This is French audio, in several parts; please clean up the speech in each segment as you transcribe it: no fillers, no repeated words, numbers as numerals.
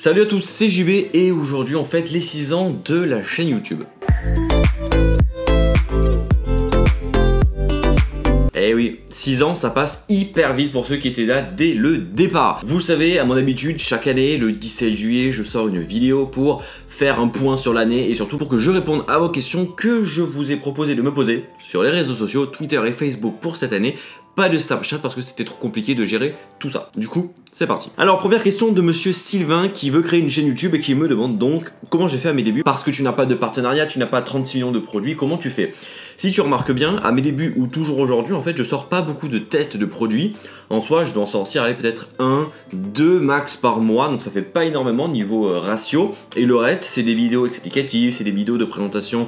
Salut à tous, c'est JB et aujourd'hui on fête les 6 ans de la chaîne YouTube. Eh oui, 6 ans ça passe hyper vite pour ceux qui étaient là dès le départ. Vous le savez, à mon habitude, chaque année, le 17 juillet, je sors une vidéo pour faire un point sur l'année et surtout pour que je réponde à vos questions que je vous ai proposé de me poser sur les réseaux sociaux, Twitter et Facebook pour cette année. Pas de Snapchat parce que c'était trop compliqué de gérer tout ça. Du coup, c'est parti. Alors, première question de monsieur Sylvain qui veut créer une chaîne YouTube et qui me demande donc comment j'ai fait à mes débuts. Parce que tu n'as pas de partenariat, tu n'as pas 36 millions de produits, comment tu fais? Si tu remarques bien, à mes débuts ou toujours aujourd'hui, en fait, je sors pas beaucoup de tests de produits. En soi, je dois en sortir, allez, peut-être 1, 2 max par mois, donc ça fait pas énormément niveau ratio. Et le reste, c'est des vidéos explicatives, c'est des vidéos de présentation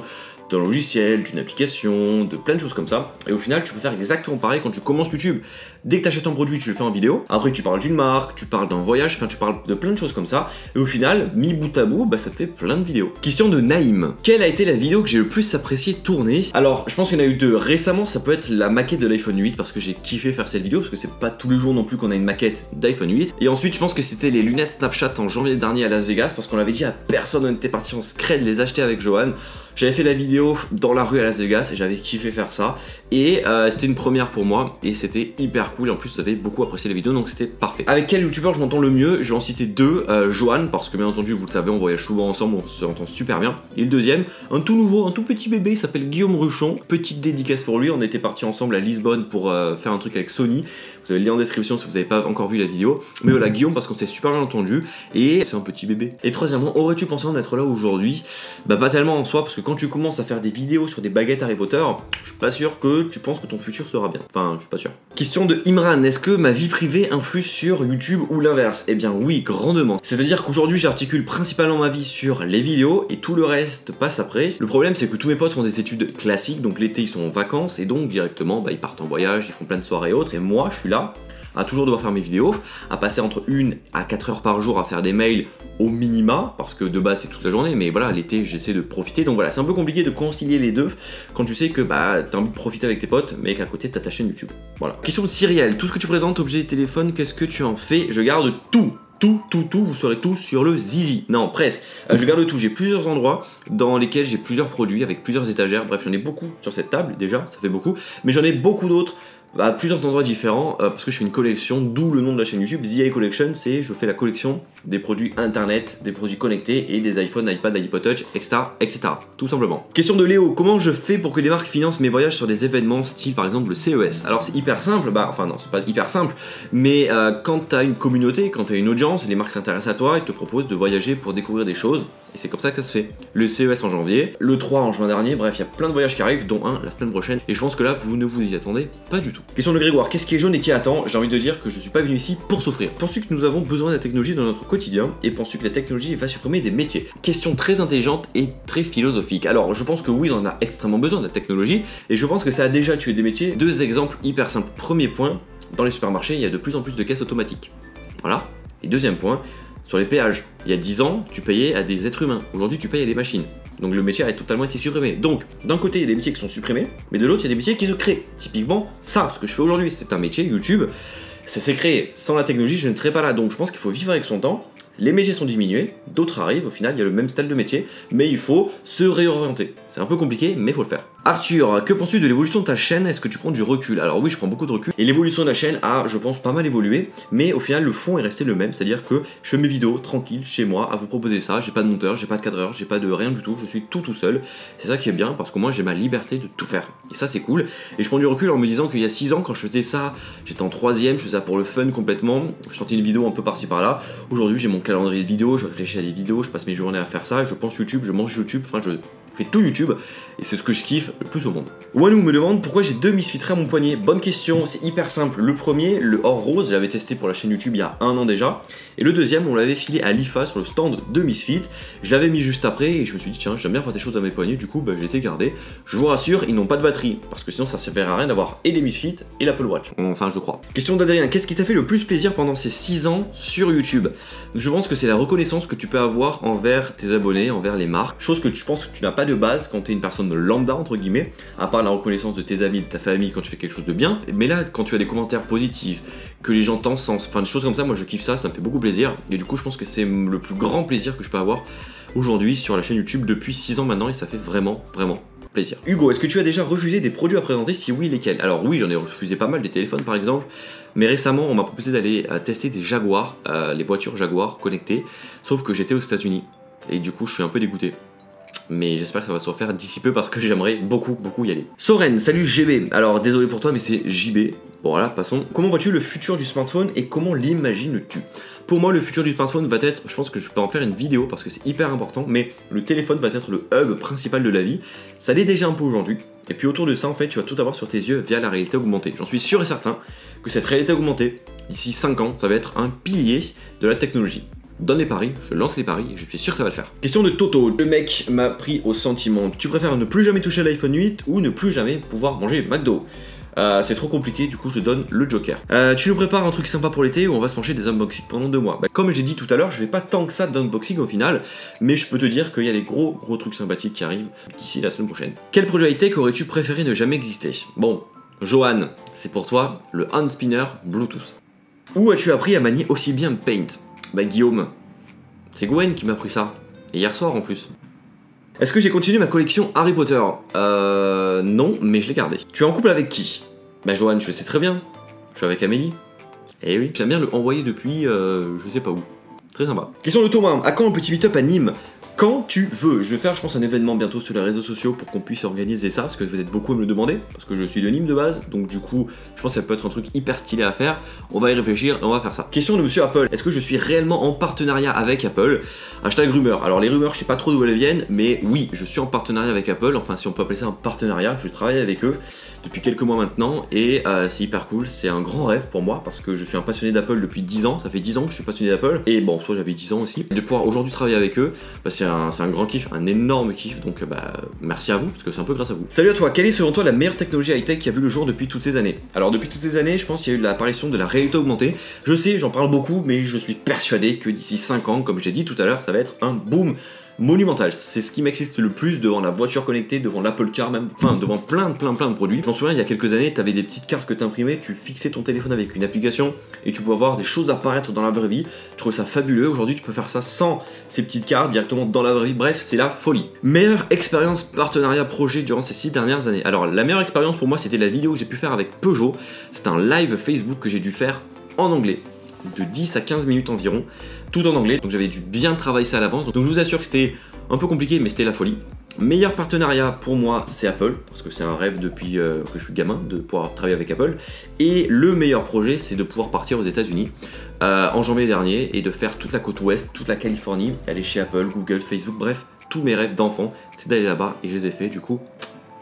d'un logiciel, d'une application, de plein de choses comme ça. Et au final, tu peux faire exactement pareil quand tu commences YouTube. Dès que tu achètes un produit, tu le fais en vidéo. Après, tu parles d'une marque, tu parles d'un voyage, enfin, tu parles de plein de choses comme ça. Et au final, mis bout à bout, bah, ça te fait plein de vidéos. Question de Naïm. Quelle a été la vidéo que j'ai le plus apprécié tourner? Alors, je pense qu'il y en a eu deux. Récemment, ça peut être la maquette de l'iPhone 8 parce que j'ai kiffé faire cette vidéo parce que c'est pas tous les jours non plus qu'on a une maquette d'iPhone 8. Et ensuite, je pense que c'était les lunettes Snapchat en janvier dernier à Las Vegas parce qu'on avait dit à personne, on était parti en scred les acheter avec Johan. J'avais fait la vidéo dans la rue à Las Vegas et j'avais kiffé faire ça. Et c'était une première pour moi et c'était hyper cool. Et en plus, vous avez beaucoup apprécié la vidéo donc c'était parfait. Avec quel youtubeur je m'entends le mieux? Je vais en citer deux. Johan, parce que bien entendu, vous le savez, on voyage souvent ensemble, on se entend super bien. Et le deuxième, un tout nouveau, un tout petit bébé, il s'appelle Guillaume Ruchon. Petite dédicace pour lui. On était partis ensemble à Lisbonne pour faire un truc avec Sony. Vous avez le lien en description si vous n'avez pas encore vu la vidéo. Mais voilà, Guillaume, parce qu'on s'est super bien entendu et c'est un petit bébé. Et troisièmement, aurais-tu pensé en être là aujourd'hui? Bah pas tellement en soi, parce que quand tu commences à faire des vidéos sur des baguettes Harry Potter, je suis pas sûr que tu penses que ton futur sera bien. Enfin, je suis pas sûr. Question de Imran, est-ce que ma vie privée influe sur YouTube ou l'inverse? Eh bien oui, grandement. C'est-à-dire qu'aujourd'hui j'articule principalement ma vie sur les vidéos et tout le reste passe après. Le problème c'est que tous mes potes font des études classiques, donc l'été ils sont en vacances et donc directement bah, ils partent en voyage, ils font plein de soirées et autres, et moi je suis là à toujours devoir faire mes vidéos, à passer entre 1 à 4 heures par jour à faire des mails au minima, parce que de base c'est toute la journée, mais voilà, l'été j'essaie de profiter, donc voilà, c'est un peu compliqué de concilier les deux quand tu sais que bah t'as envie de profiter avec tes potes, mais qu'à côté t'as ta chaîne YouTube. Voilà. Question de Cyrielle, tout ce que tu présentes, objet, téléphone, qu'est-ce que tu en fais? Je garde tout. Tout, vous saurez tout sur le zizi. Non, presque. Je garde tout. J'ai plusieurs endroits dans lesquels j'ai plusieurs produits avec plusieurs étagères. Bref, j'en ai beaucoup sur cette table, déjà, ça fait beaucoup. Mais j'en ai beaucoup d'autres à plusieurs endroits différents parce que je fais une collection, d'où le nom de la chaîne YouTube. ZI Collection, c'est je fais la collection des produits internet, des produits connectés et des iPhones, iPad, iPod Touch, etc., etc. Tout simplement. Question de Léo, comment je fais pour que les marques financent mes voyages sur des événements style par exemple le CES? Alors c'est hyper simple, bah enfin non, c'est pas hyper simple, mais quand t'as une communauté, quand t'as une audience, les marques s'intéressent à toi et te proposent de voyager pour découvrir des choses. Et c'est comme ça que ça se fait. Le CES en janvier, le 3 en juin dernier, bref, il y a plein de voyages qui arrivent, dont un la semaine prochaine. Et je pense que là, vous ne vous y attendez pas du tout. Question de Grégoire, qu'est-ce qui est jaune et qui attend? J'ai envie de dire que je suis pas venu ici pour souffrir. Penses-tu que nous avons besoin de la technologie dans notre quotidien? Et penses-tu que la technologie va supprimer des métiers? Question très intelligente et très philosophique. Alors, je pense que oui, on en a extrêmement besoin de la technologie. Et je pense que ça a déjà tué des métiers. Deux exemples hyper simples. Premier point, dans les supermarchés, il y a de plus en plus de caisses automatiques. Voilà. Et deuxième point, sur les péages, il y a 10 ans, tu payais à des êtres humains. Aujourd'hui, tu payes à des machines. Donc le métier a totalement été supprimé. Donc, d'un côté, il y a des métiers qui sont supprimés, mais de l'autre, il y a des métiers qui se créent. Typiquement, ça, ce que je fais aujourd'hui, c'est un métier, YouTube. Ça s'est créé. Sans la technologie, je ne serais pas là. Donc, je pense qu'il faut vivre avec son temps. Les métiers sont diminués, d'autres arrivent, au final, il y a le même style de métier, mais il faut se réorienter. C'est un peu compliqué, mais il faut le faire. Arthur, que penses-tu de l'évolution de ta chaîne? Est-ce que tu prends du recul? Alors oui, je prends beaucoup de recul. Et l'évolution de la chaîne a, je pense, pas mal évolué, mais au final, le fond est resté le même. C'est-à-dire que je fais mes vidéos tranquille, chez moi, à vous proposer ça. J'ai pas de monteur, j'ai pas de cadreur, j'ai pas de rien du tout. Je suis tout seul. C'est ça qui est bien, parce que moi, j'ai ma liberté de tout faire. Et ça, c'est cool. Et je prends du recul en me disant qu'il y a 6 ans, quand je faisais ça, j'étais en 3ème, je faisais ça pour le fun complètement. Je sortais une vidéo un peu par-ci par-là. Aujourd'hui, j'ai mon calendrier de vidéos, je réfléchis à des vidéos, je passe mes journées à faire ça, je pense YouTube, je mange YouTube, enfin je fais tout YouTube et c'est ce que je kiffe le plus au monde. Wanou me demande pourquoi j'ai 2 Misfit à mon poignet. Bonne question, c'est hyper simple. Le premier, le or rose, je l'avais testé pour la chaîne YouTube il y a 1 an déjà. Et le deuxième, on l'avait filé à l'IFA sur le stand de Misfit. Je l'avais mis juste après et je me suis dit tiens, j'aime bien faire des choses à mes poignets, du coup bah, je les ai gardés. Je vous rassure, ils n'ont pas de batterie parce que sinon ça ne servirait à rien d'avoir et des Misfit et l'Apple Watch. Enfin, je crois. Question d'Adrien, qu'est-ce qui t'a fait le plus plaisir pendant ces 6 ans sur YouTube? Je pense que c'est la reconnaissance que tu peux avoir envers tes abonnés, envers les marques. Chose que je pense que tu n'as pas de base quand t'es une personne lambda entre guillemets, à part la reconnaissance de tes amis, de ta famille quand tu fais quelque chose de bien. Mais là, quand tu as des commentaires positifs, que les gens t'encensent, enfin des choses comme ça, moi je kiffe ça, ça me fait beaucoup plaisir. Et du coup, je pense que c'est le plus grand plaisir que je peux avoir aujourd'hui sur la chaîne YouTube depuis 6 ans maintenant, et ça fait vraiment plaisir. Hugo, est-ce que tu as déjà refusé des produits à présenter? Si oui, lesquels? Alors oui, j'en ai refusé pas mal, des téléphones par exemple, mais récemment on m'a proposé d'aller tester des Jaguar, les voitures Jaguar connectées, sauf que j'étais aux États-Unis et du coup je suis un peu dégoûté. Mais j'espère que ça va se refaire d'ici peu parce que j'aimerais beaucoup y aller. Soren, salut GB. Alors désolé pour toi mais c'est JB. Bon voilà, passons. Comment vois-tu le futur du smartphone et comment l'imagines-tu? Pour moi, le futur du smartphone va être, je pense que je peux en faire une vidéo parce que c'est hyper important, mais le téléphone va être le hub principal de la vie. Ça l'est déjà un peu aujourd'hui. Et puis autour de ça, en fait, tu vas tout avoir sur tes yeux via la réalité augmentée. J'en suis sûr et certain que cette réalité augmentée, d'ici 5 ans, ça va être un pilier de la technologie. Donne les paris, je lance les paris et je suis sûr que ça va le faire. Question de Toto, le mec m'a pris au sentiment. Tu préfères ne plus jamais toucher à l'iPhone 8 ou ne plus jamais pouvoir manger McDo? C'est trop compliqué, du coup je te donne le joker. Tu nous prépares un truc sympa pour l'été où on va se pencher des unboxings pendant 2 mois. Comme j'ai dit tout à l'heure, je vais pas tant que ça d'unboxing au final, mais je peux te dire qu'il y a des gros trucs sympathiques qui arrivent d'ici la semaine prochaine. Quel projet high-tech aurais-tu préféré ne jamais exister? Bon, Johan, c'est pour toi le hand spinner Bluetooth. Où as-tu appris à manier aussi bien Paint? Bah Guillaume, c'est Gwen qui m'a appris ça, et hier soir en plus. Est-ce que j'ai continué ma collection Harry Potter? Non, mais je l'ai gardé. Tu es en couple avec qui? Bah Johan, tu le sais très bien. Je suis avec Amélie. Eh oui, j'aime bien le envoyer depuis je sais pas où. Très sympa. Question de Thomas, à quand un petit meet-up à Nîmes? Quand tu veux. Je vais faire, je pense, un événement bientôt sur les réseaux sociaux pour qu'on puisse organiser ça, parce que vous êtes beaucoup à me le demander, parce que je suis de Nîmes de base, donc du coup, je pense que ça peut être un truc hyper stylé à faire. On va y réfléchir et on va faire ça. Question de monsieur Apple, est-ce que je suis réellement en partenariat avec Apple? Hashtag rumeur. Alors les rumeurs, je sais pas trop d'où elles viennent, mais oui, je suis en partenariat avec Apple, enfin si on peut appeler ça un partenariat, je travaille avec eux depuis quelques mois maintenant, et c'est hyper cool, c'est un grand rêve pour moi, parce que je suis un passionné d'Apple depuis 10 ans, ça fait 10 ans que je suis passionné d'Apple, et bon, soit j'avais 10 ans aussi, de pouvoir aujourd'hui travailler avec eux, bah, c'est un grand kiff, un énorme kiff, donc bah merci à vous, parce que c'est un peu grâce à vous. Salut à toi, quelle est selon toi la meilleure technologie high-tech qui a vu le jour depuis toutes ces années? Alors depuis toutes ces années, je pense qu'il y a eu l'apparition de la réalité augmentée, je sais, j'en parle beaucoup, mais je suis persuadé que d'ici 5 ans, comme j'ai dit tout à l'heure, ça va être un boom monumental. C'est ce qui m'excite le plus devant la voiture connectée, devant l'Apple Car même, enfin devant plein de produits. Je m'en souviens, il y a quelques années, tu avais des petites cartes que tu imprimais, tu fixais ton téléphone avec une application et tu pouvais voir des choses apparaître dans la vraie vie. Je trouvais ça fabuleux. Aujourd'hui, tu peux faire ça sans ces petites cartes directement dans la vraie vie. Bref, c'est la folie. Meilleure expérience partenariat projet durant ces 6 dernières années. Alors, la meilleure expérience pour moi, c'était la vidéo que j'ai pu faire avec Peugeot. C'est un live Facebook que j'ai dû faire en anglais, de 10 à 15 minutes environ, tout en anglais, donc j'avais dû bien travailler ça à l'avance, donc je vous assure que c'était un peu compliqué, mais c'était la folie. Meilleur partenariat pour moi, c'est Apple, parce que c'est un rêve depuis que je suis gamin, de pouvoir travailler avec Apple, et le meilleur projet, c'est de pouvoir partir aux États-Unis en janvier dernier, et de faire toute la côte ouest, toute la Californie, aller chez Apple, Google, Facebook, bref, tous mes rêves d'enfant, c'est d'aller là-bas, et je les ai fait, du coup,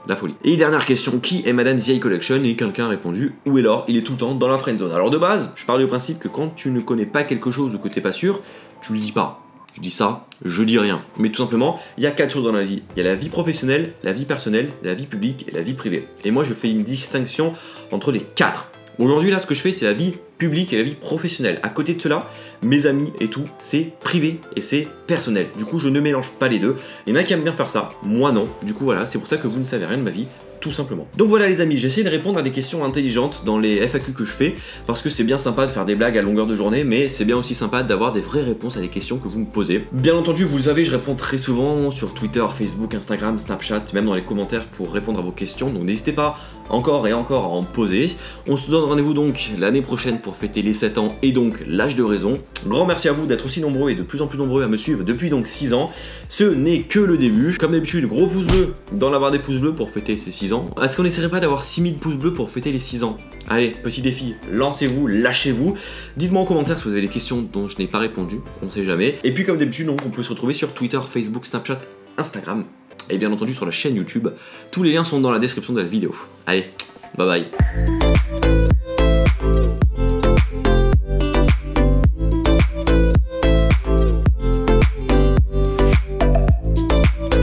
la folie. Et dernière question, qui est Madame The Collection? Et quelqu'un a répondu, où est l'or? Il est tout le temps dans la friendzone. Alors de base, je pars du principe que quand tu ne connais pas quelque chose ou que t'es pas sûr, tu le dis pas. Je dis ça, je dis rien. Mais tout simplement, il y a 4 choses dans la vie. Il y a la vie professionnelle, la vie personnelle, la vie publique et la vie privée. Et moi, je fais une distinction entre les 4. Aujourd'hui, là, ce que je fais, c'est la vie publique et la vie professionnelle. À côté de cela, mes amis et tout, c'est privé et c'est personnel. Du coup, je ne mélange pas les deux. Il y en a qui aiment bien faire ça, moi non. Du coup, voilà, c'est pour ça que vous ne savez rien de ma vie, tout simplement. Donc voilà les amis, j'essaie de répondre à des questions intelligentes dans les FAQ que je fais, parce que c'est bien sympa de faire des blagues à longueur de journée, mais c'est bien aussi sympa d'avoir des vraies réponses à des questions que vous me posez. Bien entendu, vous le savez, je réponds très souvent sur Twitter, Facebook, Instagram, Snapchat, même dans les commentaires pour répondre à vos questions, donc n'hésitez pas encore et encore à en poser. On se donne rendez-vous donc l'année prochaine pour fêter les 7 ans et donc l'âge de raison. Grand merci à vous d'être aussi nombreux et de plus en plus nombreux à me suivre depuis donc 6 ans. Ce n'est que le début. Comme d'habitude, gros pouce bleu dans la barre des pouces bleus pour fêter ces 6 ans. Est-ce qu'on n'essaierait pas d'avoir 6000 pouces bleus pour fêter les 6 ans? Allez, petit défi, lancez-vous, lâchez-vous. Dites-moi en commentaire si vous avez des questions dont je n'ai pas répondu, on sait jamais. Et puis comme d'habitude, donc, on peut se retrouver sur Twitter, Facebook, Snapchat, Instagram et bien entendu sur la chaîne YouTube. Tous les liens sont dans la description de la vidéo. Allez, bye bye.